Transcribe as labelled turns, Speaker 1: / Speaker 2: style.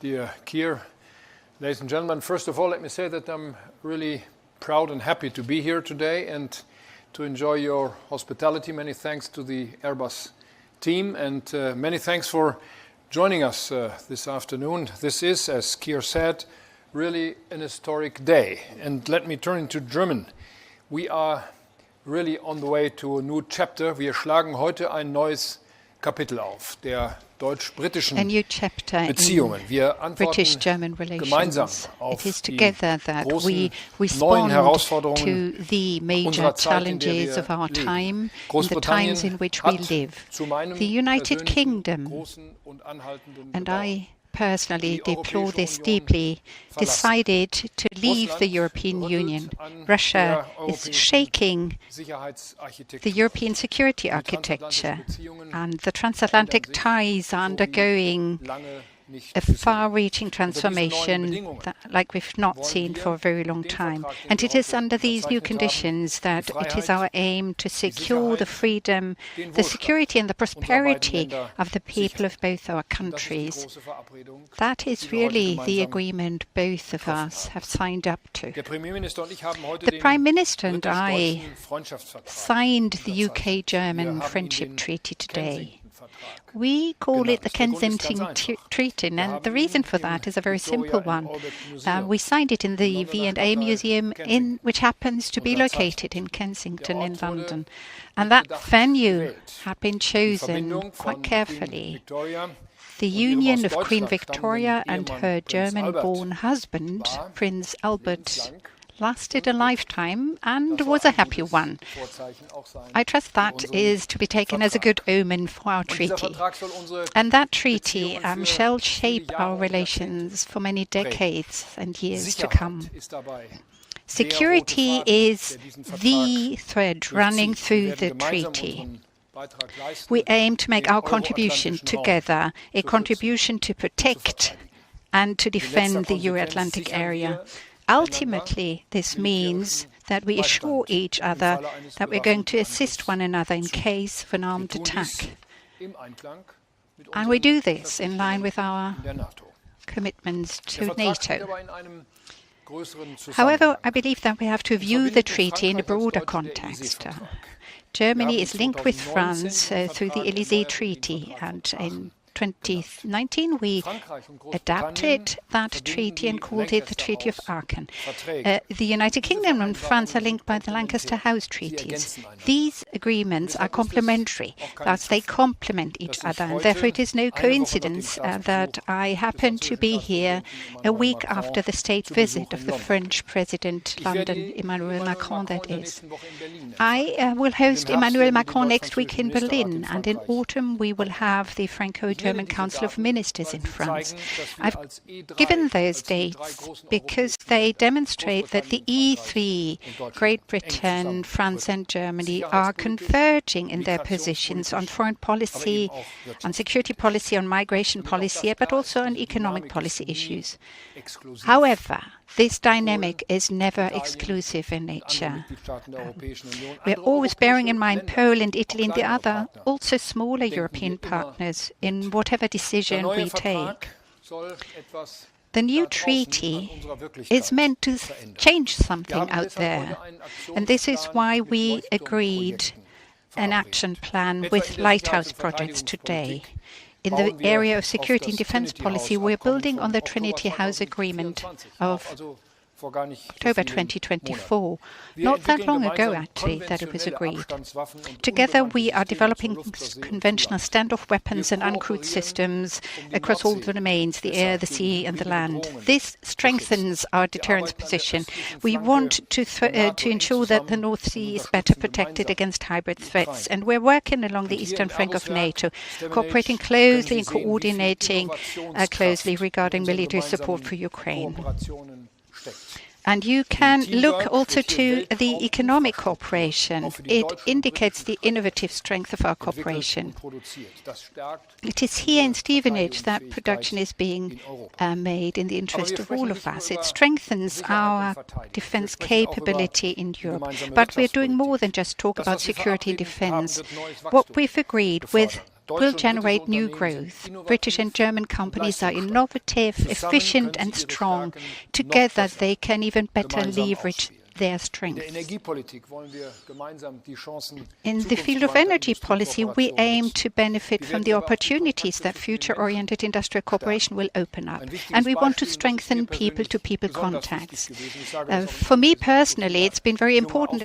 Speaker 1: Dear Keir, ladies and gentlemen, first of all, let me say that I'm really proud and happy to be here today and to enjoy your hospitality. Many thanks to the Airbus team and many thanks for joining us this afternoon. This is, as Keir said, really an historic day. And let me turn into German. We are really on the way to a new chapter. Wir schlagen heute ein neues Kapitel auf, der deutsch-britischen Beziehungen. Wir
Speaker 2: British-German
Speaker 1: gemeinsam
Speaker 2: relations.
Speaker 1: auf
Speaker 2: It is
Speaker 1: die
Speaker 2: together that we
Speaker 1: großen neuen
Speaker 2: respond
Speaker 1: Herausforderungen
Speaker 2: to the major
Speaker 1: unserer Zeit, in der
Speaker 2: challenges
Speaker 1: wir
Speaker 2: of our
Speaker 1: leben.
Speaker 2: time, in the
Speaker 1: Großbritannien
Speaker 2: times in which we
Speaker 1: hat
Speaker 2: live.
Speaker 1: zu meinem
Speaker 2: The United
Speaker 1: persönlichen
Speaker 2: Kingdom,
Speaker 1: großen und anhaltenden
Speaker 2: and
Speaker 1: Bedauern
Speaker 2: I personally
Speaker 1: die
Speaker 2: deplore
Speaker 1: Europäische
Speaker 2: this
Speaker 1: Union
Speaker 2: deeply,
Speaker 1: verlassen.
Speaker 2: decided to leave the
Speaker 1: Russland
Speaker 2: European
Speaker 1: rüttelt
Speaker 2: Union.
Speaker 1: an
Speaker 2: Russia
Speaker 1: der
Speaker 2: is
Speaker 1: europäischen
Speaker 2: shaking the
Speaker 1: Sicherheitsarchitektur.
Speaker 2: European security
Speaker 1: Die
Speaker 2: architecture,
Speaker 1: transatlantischen Beziehungen
Speaker 2: and the transatlantic
Speaker 1: verändern sich
Speaker 2: ties are
Speaker 1: so wie
Speaker 2: undergoing
Speaker 1: lange nicht
Speaker 2: a
Speaker 1: gesehen.
Speaker 2: far-reaching
Speaker 1: Unter diesen neuen
Speaker 2: transformation
Speaker 1: Bedingungen
Speaker 2: like we've not
Speaker 1: wollen
Speaker 2: seen
Speaker 1: wir
Speaker 2: for a very long
Speaker 1: den
Speaker 2: time.
Speaker 1: Vertrag, den
Speaker 2: And
Speaker 1: wir
Speaker 2: it is
Speaker 1: heute
Speaker 2: under these new
Speaker 1: unterzeichnet haben,
Speaker 2: conditions that
Speaker 1: die
Speaker 2: it is
Speaker 1: Freiheit,
Speaker 2: our aim to
Speaker 1: die
Speaker 2: secure the
Speaker 1: Sicherheit,
Speaker 2: freedom,
Speaker 1: den
Speaker 2: the
Speaker 1: Wohlstand
Speaker 2: security and the
Speaker 1: unserer beiden
Speaker 2: prosperity
Speaker 1: Länder
Speaker 2: of the people
Speaker 1: sichern.
Speaker 2: of both our
Speaker 1: Und das ist die
Speaker 2: countries.
Speaker 1: große Verabredung,
Speaker 2: That is
Speaker 1: die wir heute
Speaker 2: really the
Speaker 1: gemeinsam
Speaker 2: agreement both of
Speaker 1: getroffen
Speaker 2: us
Speaker 1: haben.
Speaker 2: have signed up to.
Speaker 1: Der Premierminister und ich haben heute
Speaker 2: The
Speaker 1: den
Speaker 2: Prime Minister and I
Speaker 1: britisch-deutschen Freundschaftsvertrag
Speaker 2: signed the
Speaker 1: unterzeichnet. Wir
Speaker 2: UK-German
Speaker 1: haben ihn
Speaker 2: Friendship
Speaker 1: den
Speaker 2: Treaty today.
Speaker 1: Kensington-Vertrag
Speaker 2: We call it the
Speaker 1: genannt. Der Grund ist
Speaker 2: Kensington
Speaker 1: ganz einfach.
Speaker 2: Treaty,
Speaker 1: Wir
Speaker 2: and
Speaker 1: haben
Speaker 2: the
Speaker 1: ihn
Speaker 2: reason for
Speaker 1: im
Speaker 2: that is a very
Speaker 1: Victoria
Speaker 2: simple
Speaker 1: and
Speaker 2: one.
Speaker 1: Albert Museum
Speaker 2: We signed it in
Speaker 1: im
Speaker 2: the
Speaker 1: Londoner
Speaker 2: V&A
Speaker 1: Stadtteil
Speaker 2: Museum,
Speaker 1: Kensington
Speaker 2: which happens to be
Speaker 1: unterzeichnet.
Speaker 2: located in Kensington
Speaker 1: Der
Speaker 2: in
Speaker 1: Ort wurde
Speaker 2: London.
Speaker 1: mit
Speaker 2: And that
Speaker 1: Bedacht
Speaker 2: venue
Speaker 1: gewählt.
Speaker 2: had been
Speaker 1: Die
Speaker 2: chosen
Speaker 1: Verbindung
Speaker 2: quite
Speaker 1: von Queen
Speaker 2: carefully.
Speaker 1: Victoria
Speaker 2: The
Speaker 1: und ihrem
Speaker 2: union
Speaker 1: aus
Speaker 2: of Queen
Speaker 1: Deutschland
Speaker 2: Victoria
Speaker 1: stammenden
Speaker 2: and
Speaker 1: Ehemann
Speaker 2: her
Speaker 1: Prinz
Speaker 2: German-born
Speaker 1: Albert
Speaker 2: husband,
Speaker 1: war
Speaker 2: Prince Albert,
Speaker 1: lebenslang
Speaker 2: lasted a lifetime and
Speaker 1: Das
Speaker 2: was
Speaker 1: war
Speaker 2: a
Speaker 1: ein
Speaker 2: happy
Speaker 1: gutes
Speaker 2: one.
Speaker 1: Vorzeichen auch sein
Speaker 2: I trust
Speaker 1: für
Speaker 2: that
Speaker 1: unseren
Speaker 2: is to be taken as a good
Speaker 1: Vertrag.
Speaker 2: omen for our
Speaker 1: Und dieser
Speaker 2: treaty.
Speaker 1: Vertrag soll unsere
Speaker 2: And that treaty
Speaker 1: Beziehungen für
Speaker 2: shall
Speaker 1: viele
Speaker 2: shape
Speaker 1: Jahre
Speaker 2: our
Speaker 1: und Jahrzehnte
Speaker 2: relations for many
Speaker 1: prägen.
Speaker 2: decades and years to come.
Speaker 1: Sicherheit ist dabei der rote
Speaker 2: Security
Speaker 1: Faden,
Speaker 2: is
Speaker 1: der diesen Vertrag
Speaker 2: the thread running
Speaker 1: durchzieht. Wir
Speaker 2: through
Speaker 1: werden
Speaker 2: the
Speaker 1: gemeinsam
Speaker 2: treaty.
Speaker 1: unseren Beitrag leisten,
Speaker 2: We aim to make
Speaker 1: den
Speaker 2: our contribution
Speaker 1: euroatlantischen Raum
Speaker 2: together, a
Speaker 1: zu schützen
Speaker 2: contribution to
Speaker 1: und zu
Speaker 2: protect
Speaker 1: verteidigen.
Speaker 2: and to
Speaker 1: In letzter
Speaker 2: defend the
Speaker 1: Konsequenz
Speaker 2: Euro-Atlantic
Speaker 1: sichern
Speaker 2: area.
Speaker 1: wir
Speaker 2: Ultimately, this means that we assure each other that we're going to assist one another in case of an armed attack. And we do this in line with our commitments to NATO. However, I believe that we have to view the treaty in a broader context. Germany is linked with France through the Élysée Treaty, and in 2019 we adapted that treaty and called it the Treaty of Aachen. The United Kingdom and France are linked by the Lancaster House treaties. These agreements are complementary, thus they complement each other, and therefore it is no coincidence that I happen to be here a week after the state visit of the French President, London, Emmanuel Macron, that is. I will host Emmanuel Macron next week in Berlin, and in autumn we will have the Franco-German Council of Ministers in France. I've given those dates because they demonstrate that the E3, Great Britain, France and Germany, are converging in their positions on foreign policy, on security policy, on migration policy, but also on economic policy issues. However, this dynamic is never exclusive in nature. We're always bearing in mind Poland, Italy and the other, also smaller European partners in whatever decision we take. The new treaty is meant to change something out there, and this is why we agreed an action plan with lighthouse projects today. In the area of security and defense policy, we're building on the Trinity House Agreement of October 2024, not that long ago actually that it was agreed. Together we are developing conventional standoff weapons and uncrewed systems across all the domains, the air, the sea and the land. This strengthens our deterrence position. We want to ensure that the North Sea is better protected against hybrid threats, and we're working along the eastern flank of NATO, cooperating closely and coordinating closely regarding military support for Ukraine. And you can look also to the economic cooperation. It indicates the innovative strength of our cooperation. It is here in Stevenage that production is being made in the interest of all of us. It strengthens our defense capability in Europe. But we're doing more than just talk about security and defense. What we've agreed with will generate new growth. British and German companies are innovative, efficient and strong. Together they can even better leverage their strengths. In the field of energy policy, we aim to benefit from the opportunities that future-oriented industrial cooperation will open up. And we want to strengthen people-to-people contacts. For me personally, it's been very important